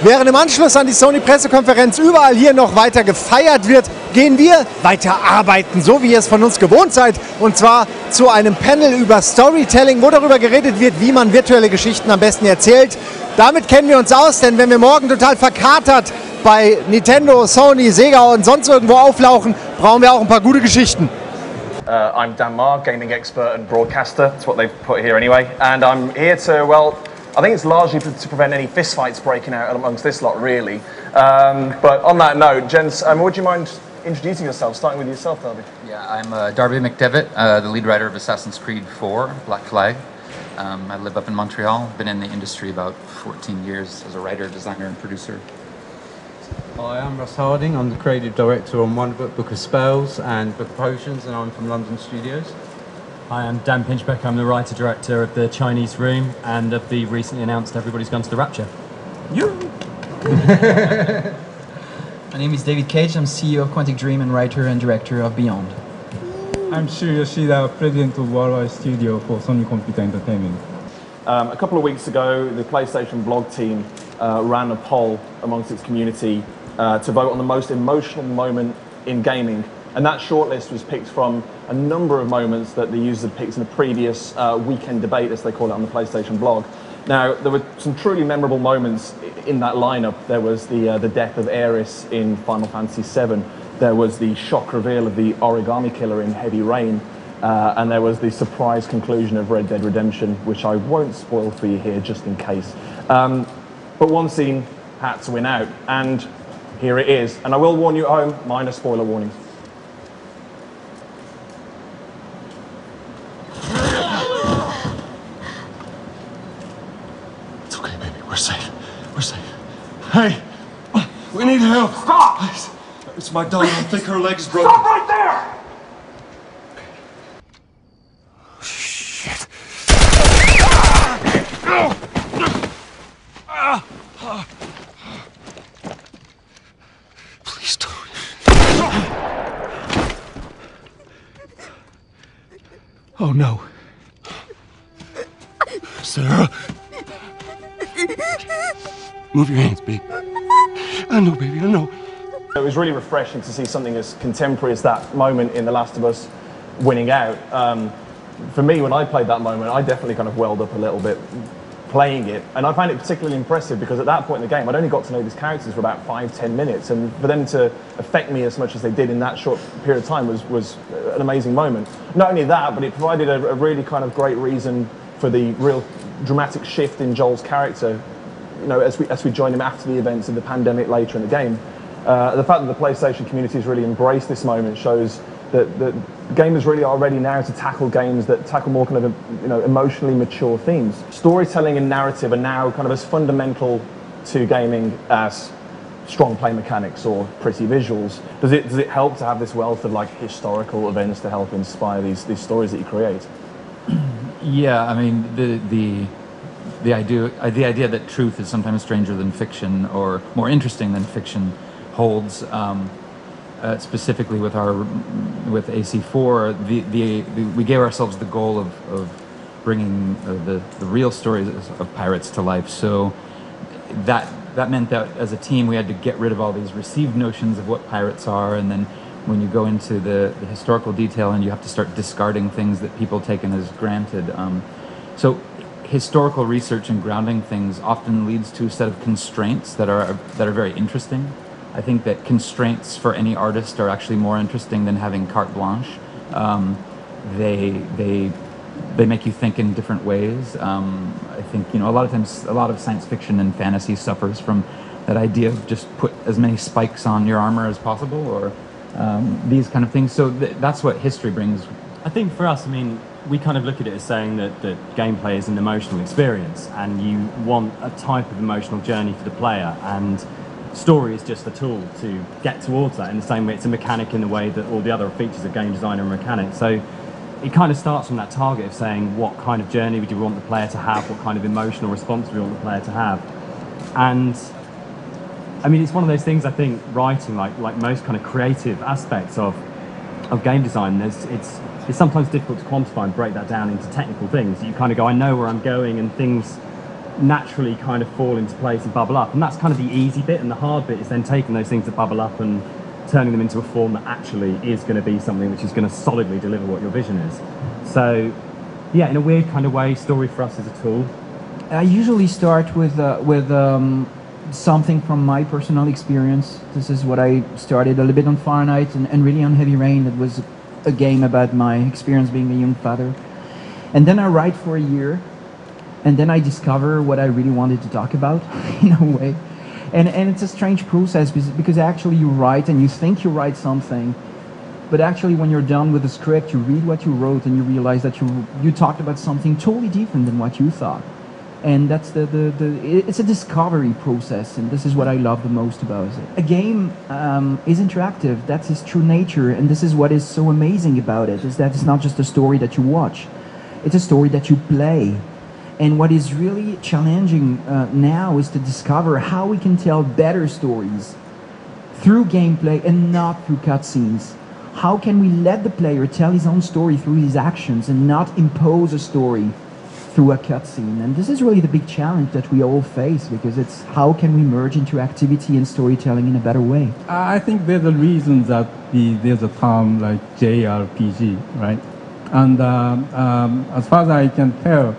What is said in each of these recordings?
Während im Anschluss an die Sony-Pressekonferenz überall hier noch weiter gefeiert wird, gehen wir weiter arbeiten, so wie ihr es von uns gewohnt seid. Und zwar zu einem Panel über Storytelling, wo darüber geredet wird, wie man virtuelle Geschichten am besten erzählt. Damit kennen wir uns aus, denn wenn wir morgen total verkatert bei Nintendo, Sony, Sega und sonst irgendwo auflaufen, brauchen wir auch ein paar gute Geschichten. I'm Dan Marr, gaming expert and broadcaster. That's what they've put here anyway. And I'm here to, well, I think it's largely to prevent any fistfights breaking out amongst this lot, really. But on that note, gents, would you mind introducing yourself, starting with yourself, Darby? Yeah, I'm Darby McDevitt, the lead writer of Assassin's Creed 4, Black Flag. I live up in Montreal, been in the industry about 14 years as a writer, designer and producer. Hi, I'm Russ Harding. I'm the creative director on Wonderbook, Book of Spells and Book of Potions, and I'm from London Studios. Hi, I'm Dan Pinchbeck. I'm the writer-director of The Chinese Room and of the recently announced Everybody's Gone to the Rapture. You! My name is David Cage. I'm CEO of Quantic Dream and writer and director of Beyond. I'm Shu Yoshida, president of Worldwide Studio for Sony Computer Entertainment. A couple of weeks ago, the PlayStation blog team ran a poll amongst its community to vote on the most emotional moment in gaming. And that shortlist was picked from a number of moments that the users had picked in a previous weekend debate, as they call it on the PlayStation blog. Now, there were some truly memorable moments in that lineup. There was the death of Aeris in Final Fantasy VII. There was the shock reveal of the origami killer in Heavy Rain. And there was the surprise conclusion of Red Dead Redemption, which I won't spoil for you here, just in case. But one scene had to win out, and here it is. And I will warn you at home, minor spoiler warnings. It's okay, baby. We're safe. We're safe. Hey, we need help. Stop! Please. It's my daughter. I think her leg's broken. Stop right there! Shit. Please don't. Oh no. Sarah. Move your hands, baby. I know, baby, I know. It was really refreshing to see something as contemporary as that moment in The Last of Us winning out. For me, when I played that moment, I definitely kind of welled up a little bit playing it. And I found it particularly impressive because at that point in the game, I'd only got to know these characters for about 5-10 minutes. And for them to affect me as much as they did in that short period of time was an amazing moment. Not only that, but it provided a really kind of great reason for the real dramatic shift in Joel's character, you know, as we join him after the events of the pandemic later in the game. The fact that the PlayStation community has really embraced this moment shows that gamers really are ready now to tackle games that tackle more kind of, you know, emotionally mature themes. Storytelling and narrative are now kind of as fundamental to gaming as strong play mechanics or pretty visuals. Does it help to have this wealth of like historical events to help inspire these stories that you create? Yeah, I mean the idea that truth is sometimes stranger than fiction or more interesting than fiction holds. Specifically with AC4, we gave ourselves the goal of bringing the real stories of pirates to life. So that meant that as a team we had to get rid of all these received notions of what pirates are, and then when you go into the historical detail and you have to start discarding things that people taken as granted. So historical research and grounding things often leads to a set of constraints that are very interesting. I think that constraints for any artist are actually more interesting than having carte blanche. They make you think in different ways. I think, you know, a lot of times a lot of science fiction and fantasy suffers from that idea of just put as many spikes on your armor as possible, or these kind of things. So that's what history brings. I think for us, I mean, we kind of look at it as saying that gameplay is an emotional experience, and you want a type of emotional journey for the player, and story is just a tool to get towards that. In the same way, it's a mechanic in the way that all the other features of game design are a mechanic. So it kind of starts from that target of saying what kind of journey would you want the player to have, what kind of emotional response do you want the player to have. And I mean, it's one of those things, I think, writing, like most kind of creative aspects of game design, it's sometimes difficult to quantify and break that down into technical things. You kind of go, I know where I'm going, and things naturally kind of fall into place and bubble up. And that's kind of the easy bit, and the hard bit is then taking those things that bubble up and turning them into a form that actually is going to be something which is going to solidly deliver what your vision is. So, yeah, in a weird kind of way, story for us is a tool. I usually start with something from my personal experience. This is what I started a little bit on Fahrenheit and really on Heavy Rain. That was a game about my experience being a young father. And then I write for a year, and then I discover what I really wanted to talk about, in a way. And it's a strange process because actually you write and you think you write something, but actually when you're done with the script, you read what you wrote and you realize that you talked about something totally different than what you thought. And that's it's a discovery process, and this is what I love the most about it. A game is interactive, that's its true nature, and this is what is so amazing about it, is that it's not just a story that you watch, it's a story that you play. And what is really challenging now is to discover how we can tell better stories through gameplay and not through cutscenes. How can we let the player tell his own story through his actions and not impose a story through a cutscene? And this is really the big challenge that we all face, because it's how can we merge interactivity and storytelling in a better way? I think there's a reason that there's a term like JRPG, right? And as far as I can tell,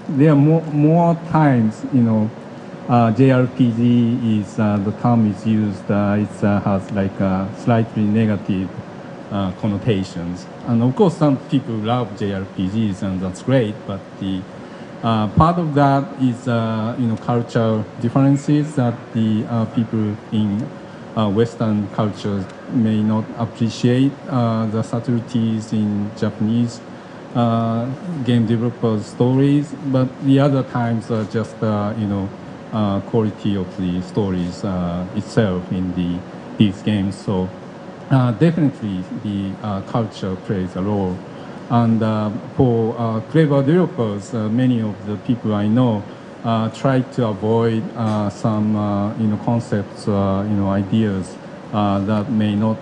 there are more times, JRPG is the term is used. It has like slightly negative connotations, and of course some people love JRPGs, and that's great. But the part of that is cultural differences that the people in Western cultures may not appreciate the subtleties in Japanese game developers' stories, but the other times are just quality of the stories itself in these games. So definitely the culture plays a role. And for clever developers, many of the people I know try to avoid some concepts, ideas that may not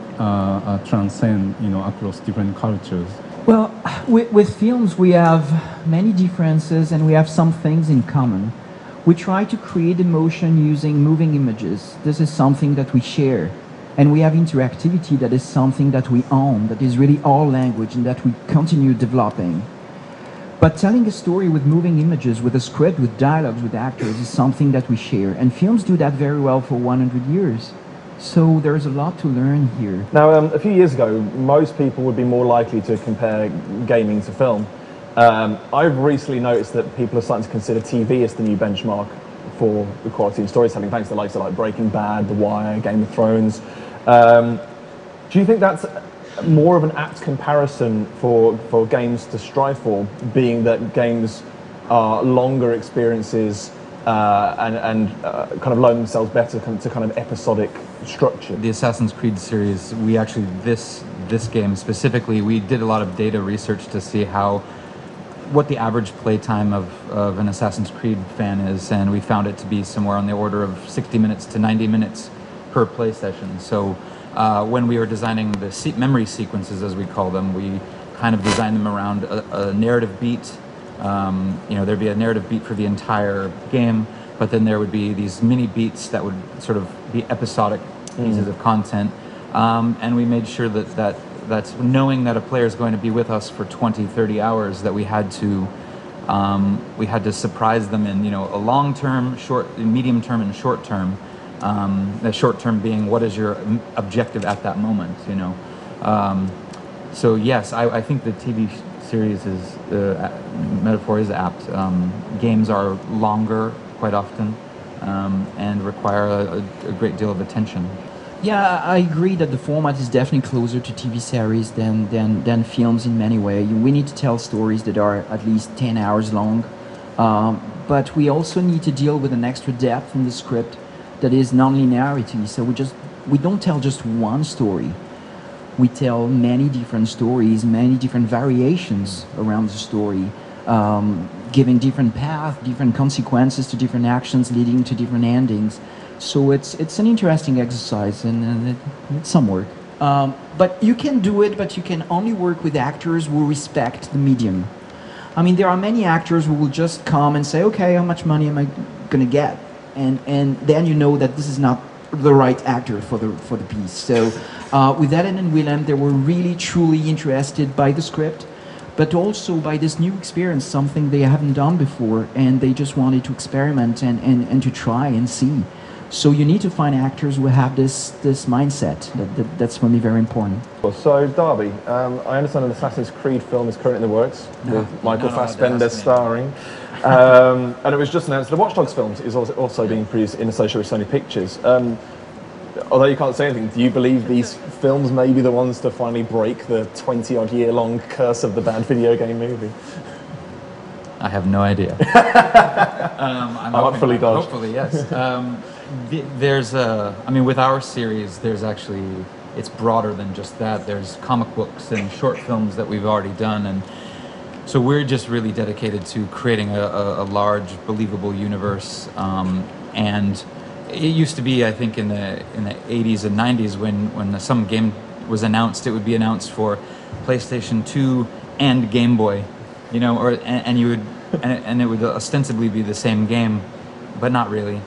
transcend across different cultures. Well, with films we have many differences and we have some things in common. We try to create emotion using moving images. This is something that we share. And we have interactivity that is something that we own, that is really our language and that we continue developing. But telling a story with moving images, with a script, with dialogues, with actors is something that we share. And films do that very well for 100 years. So there's a lot to learn here. Now, a few years ago, most people would be more likely to compare gaming to film. I've recently noticed that people are starting to consider TV as the new benchmark for the quality of storytelling, thanks to the likes of like Breaking Bad, The Wire, Game of Thrones. Do you think that's more of an apt comparison for games to strive for, being that games are longer experiences and kind of loan themselves better to kind of episodic structure? The Assassin's Creed series, we actually, this game specifically, we did a lot of data research to see what the average playtime of an Assassin's Creed fan is, and we found it to be somewhere on the order of 60 minutes to 90 minutes per play session. So when we were designing the memory sequences, as we call them, we kind of designed them around a narrative beat. There'd be a narrative beat for the entire game, but then there would be these mini beats that would sort of be episodic pieces of content. And we made sure that's knowing that a player is going to be with us for 20, 30 hours, that we had to surprise them in, a long term, short, medium term, and short term. The short term being, what is your objective at that moment, So yes, I think the TV series metaphor is apt. Games are longer quite often and require a great deal of attention. Yeah, I agree that the format is definitely closer to TV series than films in many ways. We need to tell stories that are at least 10 hours long, but we also need to deal with an extra depth in the script that is non-linearity. So we don't tell just one story. We tell many different stories, many different variations around the story, giving different paths, different consequences to different actions, leading to different endings. So it's an interesting exercise, and it's some work. But you can do it, but you can only work with actors who respect the medium. I mean, there are many actors who will just come and say, okay, how much money am I going to get? And then you know that this is not the right actor for the piece. So with Ellen and Willem, they were really, truly interested by the script, but also by this new experience, something they haven't done before, and they just wanted to experiment and to try and see. So you need to find actors who have this mindset. That's for me very important. So Darby, I understand an Assassin's Creed film is currently in the works with Michael Fassbender starring. And it was just announced the Watch Dogs films is also being produced in association with Sony Pictures. Although you can't say anything, do you believe these films may be the ones to finally break the 20-odd-year-long curse of the bad video game movie? I have no idea. I'm hopefully dodged. Hopefully, yes. I mean, with our series, there's actually, it's broader than just that. There's comic books and short films that we've already done, and so we're just really dedicated to creating a large, believable universe. And it used to be, I think, in the 80s and 90s, when some game was announced, it would be announced for PlayStation 2 and Game Boy, you know, and it would ostensibly be the same game, but not really.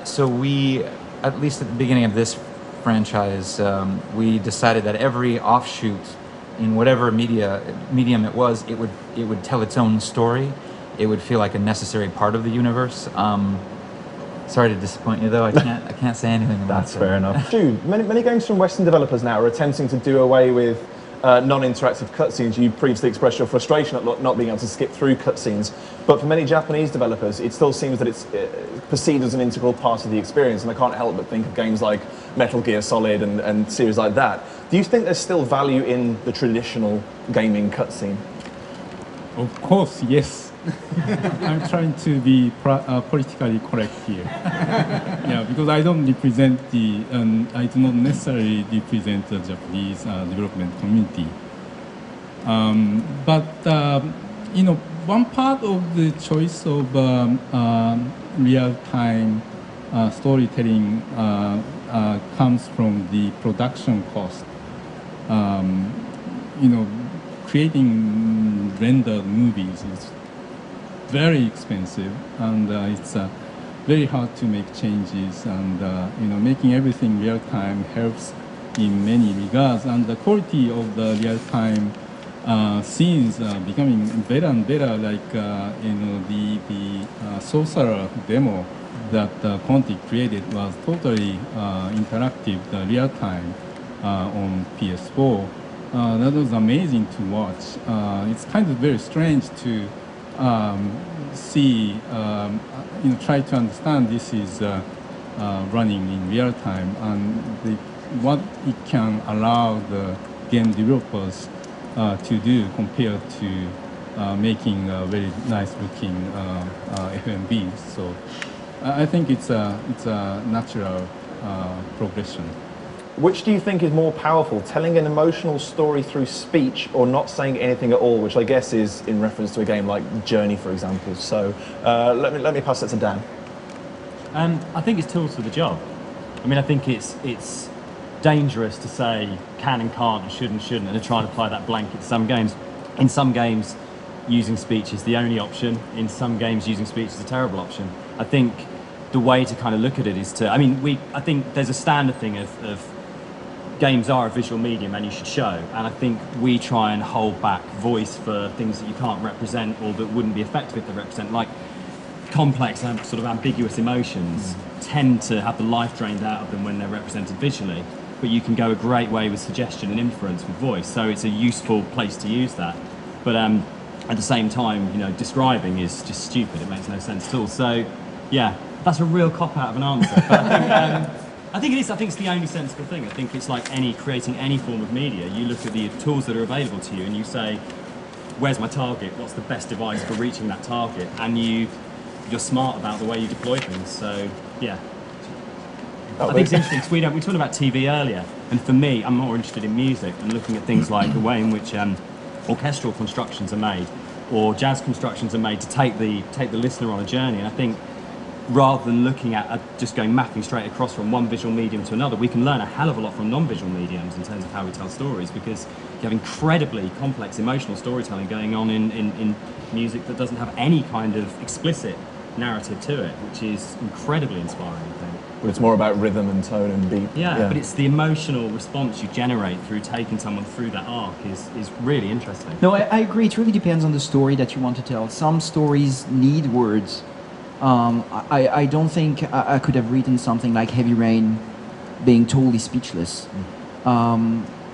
So we, at least at the beginning of this franchise, we decided that every offshoot in whatever medium it was, it would tell its own story. It would feel like a necessary part of the universe. Sorry to disappoint you, though. I can't say anything about That's fair enough. Jude, many games from Western developers now are attempting to do away with non-interactive cutscenes. You previously expressed your frustration at not being able to skip through cutscenes, but for many Japanese developers, it still seems that it's perceived as an integral part of the experience, and I can't help but think of games like Metal Gear Solid and series like that. Do you think there's still value in the traditional gaming cutscene? Of course, yes. I'm trying to be politically correct here. Yeah, because I don't represent I do not necessarily represent the Japanese development community. But you know, one part of the choice of real-time storytelling comes from the production cost. You know, creating rendered movies is very expensive, and it's very hard to make changes, and you know, making everything real time helps in many regards, and the quality of the real time scenes becoming better and better. Like you know, the social demo that Conti created was totally interactive, real time on PS4. That was amazing to watch. It's kind of very strange to see, you know, try to understand this is running in real time, and what it can allow the game developers to do compared to making very nice looking FMVs. So I think it's a natural progression. Which do you think is more powerful, telling an emotional story through speech or not saying anything at all, which I guess is in reference to a game like Journey, for example. So let me pass that to Dan. I think it's tools for the job. I mean, I think it's dangerous to say can and can't and should and shouldn't and to try and apply that blanket to some games. In some games, using speech is the only option. In some games, using speech is a terrible option. I think the way to kind of look at it is to, I think there's a standard thing of games are a visual medium and you should show, and I think we try and hold back voice for things that you can't represent or that wouldn't be effective if they represent, like complex and sort of ambiguous emotions tend to have the life drained out of them when they're represented visually, but you can go a great way with suggestion and inference with voice, so it's a useful place to use that. But at the same time, you know, describing is just stupid, it makes no sense at all. So yeah, that's a real cop-out of an answer, but I think it is. I think it's the only sensible thing. I think it's like creating any form of media. You look at the tools that are available to you and you say, where's my target? What's the best device for reaching that target? And you're smart about the way you deploy things. So yeah. I think it's interesting because we talked about TV earlier, and for me, I'm more interested in music and looking at things like the way in which orchestral constructions are made or jazz constructions are made to take the listener on a journey. And I think rather than looking at just going mapping straight across from one visual medium to another, we can learn a hell of a lot from non-visual mediums in terms of how we tell stories, because you have incredibly complex emotional storytelling going on in music that doesn't have any kind of explicit narrative to it, which is incredibly inspiring, I think. But it's more about rhythm and tone and beat. Yeah, but it's the emotional response you generate through taking someone through that arc is really interesting. No, I agree. It really depends on the story that you want to tell. Some stories need words. I don't think I could have written something like Heavy Rain being totally speechless.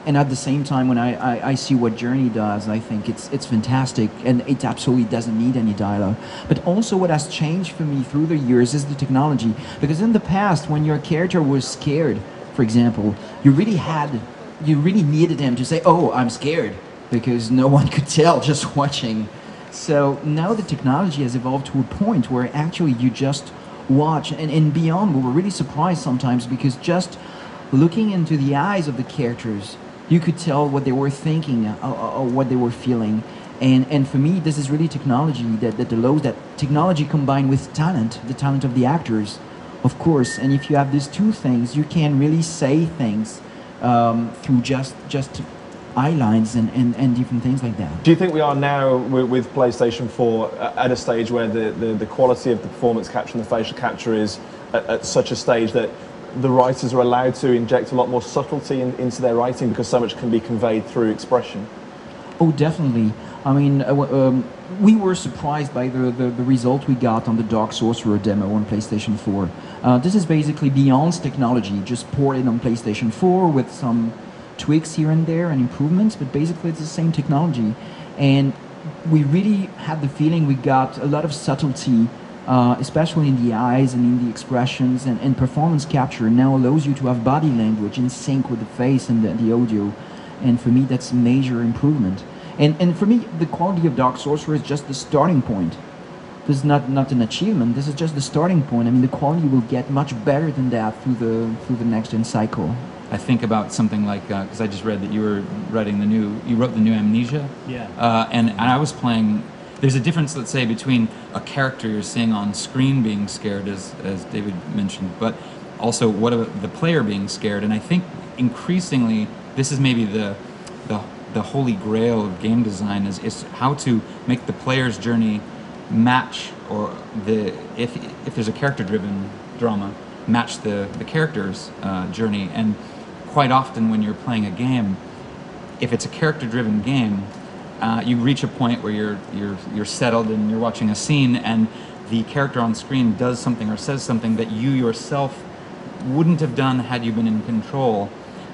And at the same time, when I see what Journey does, I think it's fantastic, and it absolutely doesn't need any dialogue. But also what has changed for me through the years is the technology. Because in the past, when your character was scared, for example, you really needed him to say, "Oh, I'm scared," because no one could tell just watching. So now the technology has evolved to a point where actually you just watch, and beyond, we were really surprised sometimes, because just looking into the eyes of the characters, you could tell what they were thinking or what they were feeling. And for me, this is really technology that allows that technology combined with talent, the talent of the actors, of course. And if you have these two things, you can really say things through just eye lines and different things like that. Do you think we are now with PlayStation 4 at a stage where the quality of the performance capture and the facial capture is at such a stage that the writers are allowed to inject a lot more subtlety into their writing because so much can be conveyed through expression? Oh, definitely. I mean, we were surprised by the result we got on the Dark Sorcerer demo on PlayStation 4. This is basically Beyond's technology, just ported on PlayStation 4 with some tweaks here and there and improvements, but basically it's the same technology. And we really had the feeling we got a lot of subtlety, especially in the eyes and in the expressions, and performance capture now allows you to have body language in sync with the face and the audio. And for me, that's a major improvement. And for me, the quality of Dark Sorcerer is just the starting point. This is not an achievement, this is just the starting point. I mean, the quality will get much better than that through the next-gen cycle. I think about something like, because I just read that you wrote the new Amnesia. Yeah. And I was playing, there's a difference, let's say, between a character you're seeing on screen being scared, as David mentioned, but also what about the player being scared. And I think increasingly, this is maybe the holy grail of game design is how to make the player's journey match, or if there's a character-driven drama, match the character's journey. And quite often when you're playing a game, if it's a character-driven game, you reach a point where you're settled and you're watching a scene, and the character on screen does something or says something that you yourself wouldn't have done had you been in control.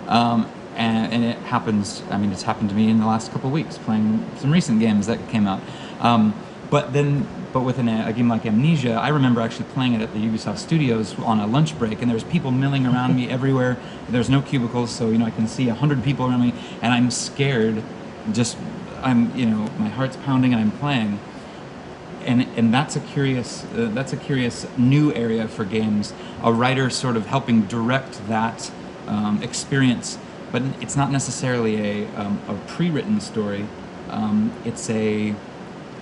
And it happens, I mean, it's happened to me in the last couple of weeks playing some recent games that came out. But with a game like Amnesia, I remember actually playing it at the Ubisoft Studios on a lunch break, and there's people milling around me everywhere. There's no cubicles, so I can see 100 people around me, and I'm scared. My heart's pounding, and I'm playing. And that's a curious new area for games. A writer sort of helping direct that experience, but it's not necessarily a pre-written story.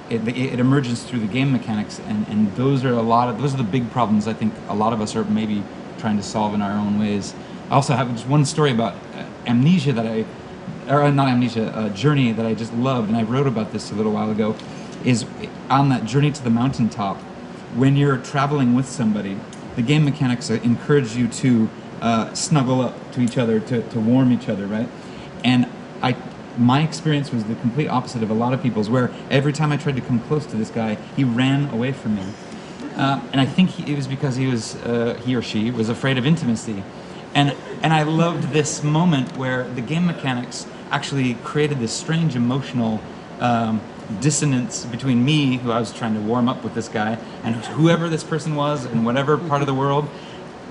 It emerges through the game mechanics, and those are the big problems I think a lot of us are maybe trying to solve in our own ways. I also have just one story about Amnesia Journey that I just loved, and I wrote about this a little while ago, is on that journey to the mountaintop, when you're traveling with somebody, the game mechanics encourage you to snuggle up to each other, to warm each other, right? And my experience was the complete opposite of a lot of people's, where every time I tried to come close to this guy, he ran away from me. And I think it was because he or she was afraid of intimacy. And I loved this moment where the game mechanics actually created this strange emotional dissonance between me, who I was trying to warm up with this guy, and whoever this person was in whatever part of the world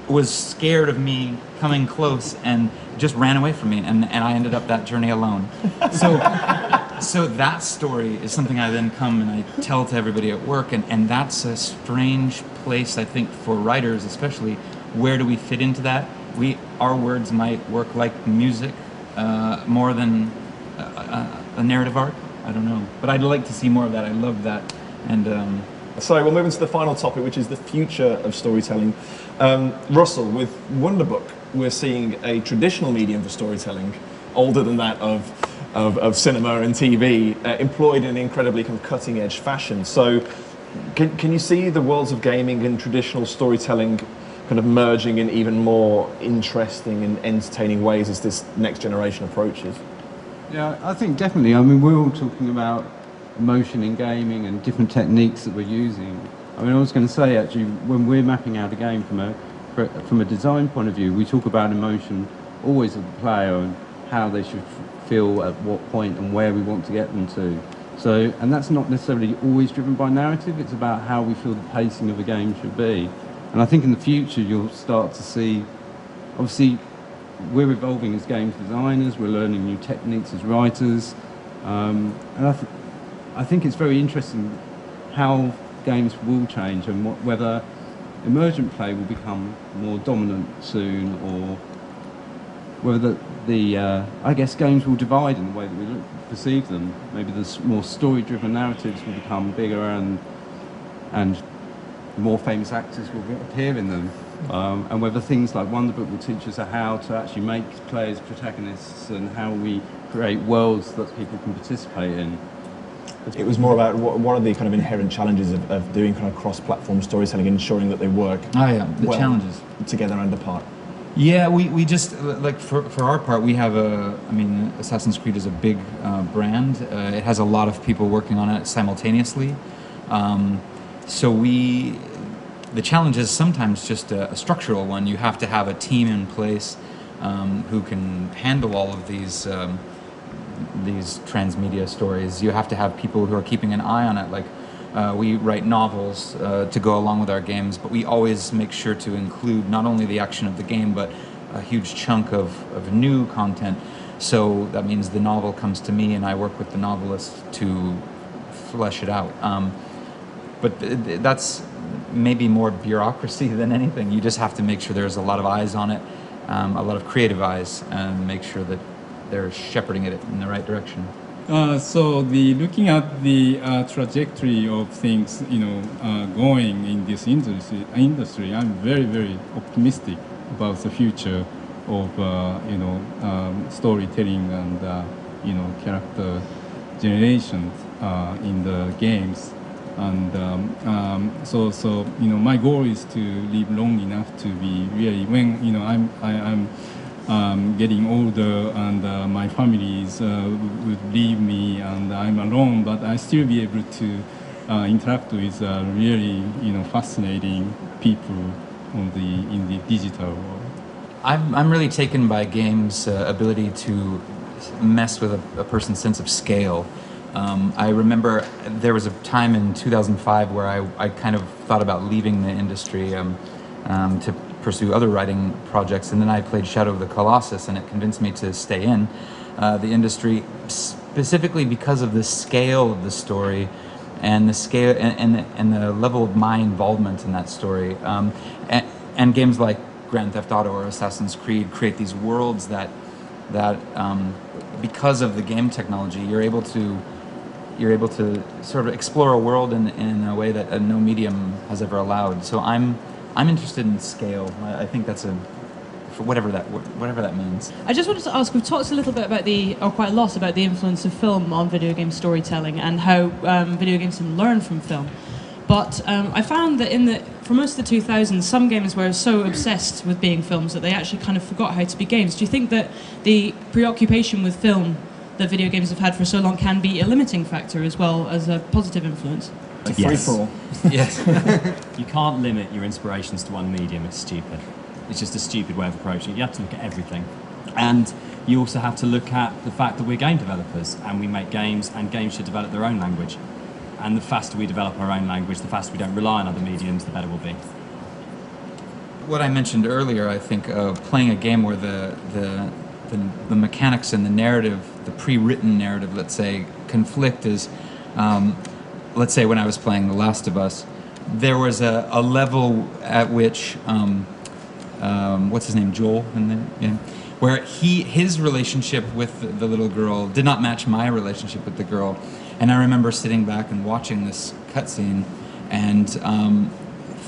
was scared of me coming close and just ran away from me, and I ended up that journey alone. So that story is something I then come and I tell to everybody at work, and that's a strange place, I think, for writers especially. Where do we fit into that? Our words might work like music more than a narrative arc. I don't know, but I'd like to see more of that. I love that, and So we'll move into the final topic, which is the future of storytelling. Russell, with Wonderbook, we're seeing a traditional medium for storytelling, older than that of cinema and TV, employed in an incredibly kind of cutting-edge fashion. So can you see the worlds of gaming and traditional storytelling kind of merging in even more interesting and entertaining ways as this next generation approaches? Yeah, I think definitely. I mean, we're all talking about emotion in gaming and different techniques that we're using. I mean, I was going to say, actually, when we're mapping out a game from a design point of view, we talk about emotion always of the player and how they should feel at what point and where we want to get them to. So, and that's not necessarily always driven by narrative, it's about how we feel the pacing of a game should be. And I think in the future you'll start to see, obviously, we're evolving as games designers, we're learning new techniques as writers, and I think it's very interesting how games will change and whether emergent play will become more dominant soon, or whether I guess games will divide in the way that we perceive them. Maybe the more story-driven narratives will become bigger and more famous actors will appear in them. And whether things like Wonderbook will teach us how to actually make players protagonists and how we create worlds that people can participate in. It was more about what are the kind of inherent challenges of doing kind of cross-platform storytelling and ensuring that they work The challenges. together and apart. Yeah, we just, like, for our part, we have Assassin's Creed is a big brand. It has a lot of people working on it simultaneously. So the challenge is sometimes just a structural one. You have to have a team in place who can handle all of these transmedia stories. You have to have people who are keeping an eye on it. Like, we write novels to go along with our games, but we always make sure to include not only the action of the game, but a huge chunk of new content. So that means the novel comes to me and I work with the novelist to flesh it out. But that's maybe more bureaucracy than anything. You just have to make sure there's a lot of eyes on it, a lot of creative eyes, and make sure that they're shepherding it in the right direction. So looking at the trajectory of things, going in this industry, I'm very, very optimistic about the future of storytelling and character generation in the games. And so my goal is to live long enough to be really, when I'm getting older and my families would leave me and I'm alone, but I still be able to interact with really fascinating people in the digital world. I'm really taken by games' ability to mess with a person's sense of scale. I remember there was a time in 2005 where I kind of thought about leaving the industry to pursue other writing projects, and then I played Shadow of the Colossus, and it convinced me to stay in the industry, specifically because of the scale of the story and the scale and the level of my involvement in that story. And games like Grand Theft Auto or Assassin's Creed create these worlds that because of the game technology, you're able to sort of explore a world in a way that no medium has ever allowed. So I'm interested in scale. I think that's for whatever that means. I just wanted to ask, we've talked a little bit quite a lot about the influence of film on video game storytelling and how video games can learn from film. But I found that for most of the 2000s, some games were so obsessed with being films that they actually kind of forgot how to be games. Do you think that the preoccupation with film that video games have had for so long can be a limiting factor as well as a positive influence? Yes. Yes. You can't limit your inspirations to one medium. It's stupid. It's just a stupid way of approaching it. You have to look at everything. And you also have to look at the fact that we're game developers and we make games, and games should develop their own language. And the faster we develop our own language, the faster we don't rely on other mediums, the better we'll be. What I mentioned earlier, I think playing a game where the mechanics and the narrative, the pre-written narrative, let's say, conflict is, let's say when I was playing The Last of Us, there was a level at which, what's his name, Joel, where his relationship with the little girl did not match my relationship with the girl. And I remember sitting back and watching this cutscene and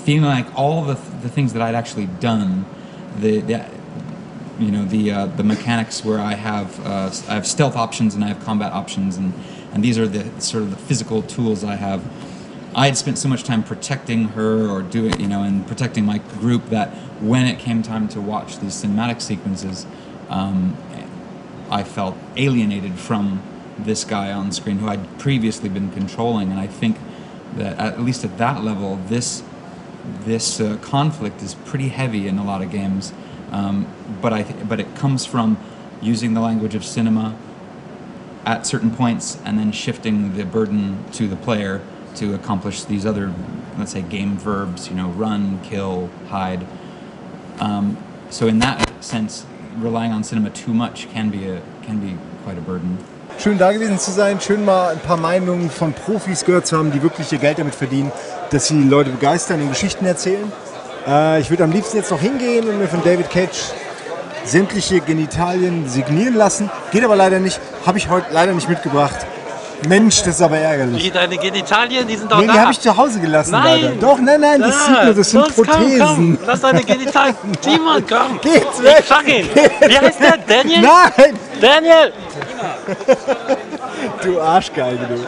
feeling like all the things that I'd actually done, the mechanics where I have stealth options and I have combat options, and these are the sort of the physical tools I have. I had spent so much time protecting her or and protecting my group that when it came time to watch these cinematic sequences, I felt alienated from this guy on screen who I'd previously been controlling, and I think that at least at that level, this conflict is pretty heavy in a lot of games, but it comes from using the language of cinema at certain points and then shifting the burden to the player to accomplish these other, let's say, game verbs, run, kill, hide. So in that sense, relying on cinema too much can be quite a burden. Schön da gewesen zu sein, schön mal ein paar Meinungen von Profis gehört zu haben, die wirklich ihr Geld damit verdienen, dass sie Leute begeistern und Geschichten erzählen. Ich würde am liebsten jetzt noch hingehen und mir von David Cage sämtliche Genitalien signieren lassen. Geht aber leider nicht, habe ich heute leider nicht mitgebracht. Mensch, das ist aber ärgerlich. Wie, deine Genitalien, die sind doch da. Nee, die habe ich zu Hause gelassen, nein, leider. Doch, nein, das sieht nur, das sind Prothesen. Komm, lass deine Genitalien. Timon, komm. Geht's weg. Ich fang ihn. Wie heißt der? Daniel? Nein! Daniel! Du Arschgeige, du.